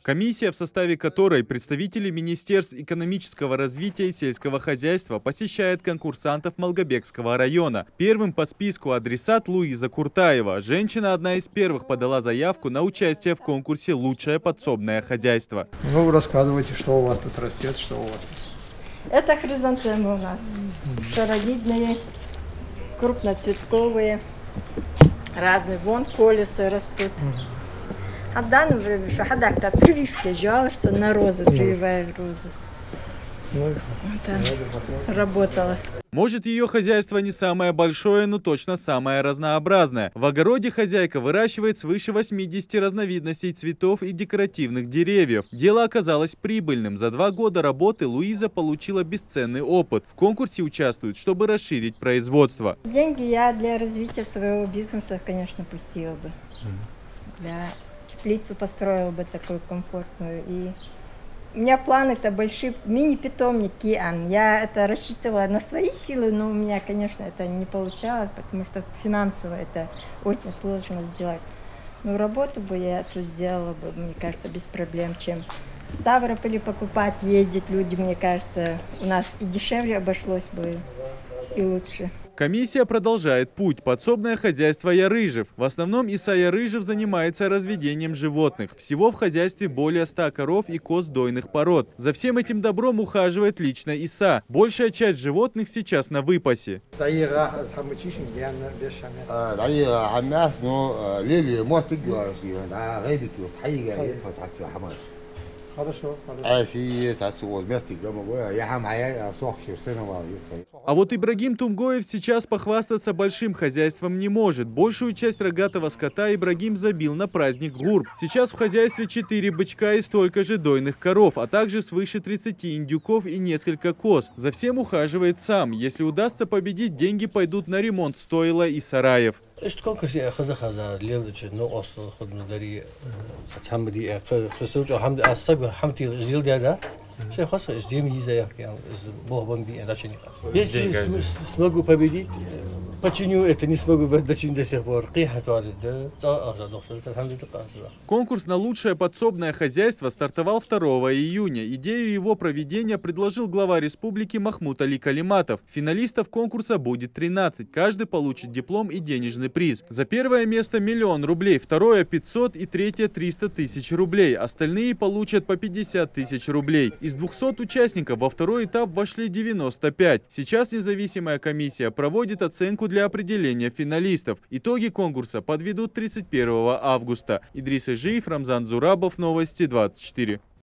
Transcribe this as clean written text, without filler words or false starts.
Комиссия, в составе которой представители Министерств экономического развития и сельского хозяйства, посещает конкурсантов Малгобекского района. Первым по списку адресат Луиза Куртаева. Женщина одна из первых подала заявку на участие в конкурсе «Лучшее подсобное хозяйство». Ну, рассказывайте, что у вас тут растет, что у вас тут. Это хризантемы у нас. Шаровидные, крупноцветковые, разные. Вон колеса растут. А в данном времени, что ходак-то прививки делала, что на розы прививаю розы. Ну, Там работала. Может, ее хозяйство не самое большое, но точно самое разнообразное. В огороде хозяйка выращивает свыше 80 разновидностей цветов и декоративных деревьев. Дело оказалось прибыльным. За 2 года работы Луиза получила бесценный опыт. В конкурсе участвует, чтобы расширить производство. Деньги я для развития своего бизнеса, конечно, пустила бы. Для теплицу построила бы такую комфортную. И у меня планы-то большие, мини-питомник Киан. Я это рассчитывала на свои силы, но у меня, конечно, это не получалось, потому что финансово это очень сложно сделать. Но работу бы я эту сделала бы, мне кажется, без проблем, чем в Ставрополе покупать, ездить люди, мне кажется, у нас и дешевле обошлось бы, и лучше. Комиссия продолжает путь. Подсобное хозяйство Ярыжев. В основном Иса Ярыжев занимается разведением животных. Всего в хозяйстве более 100 коров и коз дойных пород. За всем этим добром ухаживает лично Иса. Большая часть животных сейчас на выпасе. Хорошо. А вот Ибрагим Тумгоев сейчас похвастаться большим хозяйством не может. Большую часть рогатого скота Ибрагим забил на праздник Гурб. Сейчас в хозяйстве 4 бычка и столько же дойных коров, а также свыше 30 индюков и несколько коз. За всем ухаживает сам. Если удастся победить, деньги пойдут на ремонт стойла и сараев. Если смогу победить, починю это, не смогу дочинить до сих пор. Конкурс на лучшее подсобное хозяйство стартовал 2 июня. Идею его проведения предложил глава республики Махмуд Али Калиматов. Финалистов конкурса будет 13. Каждый получит диплом и денежный приз. За первое место 1 000 000 рублей, второе 500 и третье 300 тысяч рублей. Остальные получат по 50 тысяч рублей. Из 200 участников во второй этап вошли 95. Сейчас независимая комиссия проводит оценку для определения финалистов. Итоги конкурса подведут 31 августа. Идрис Ижиев, Рамзан Зурабов, Новости 24.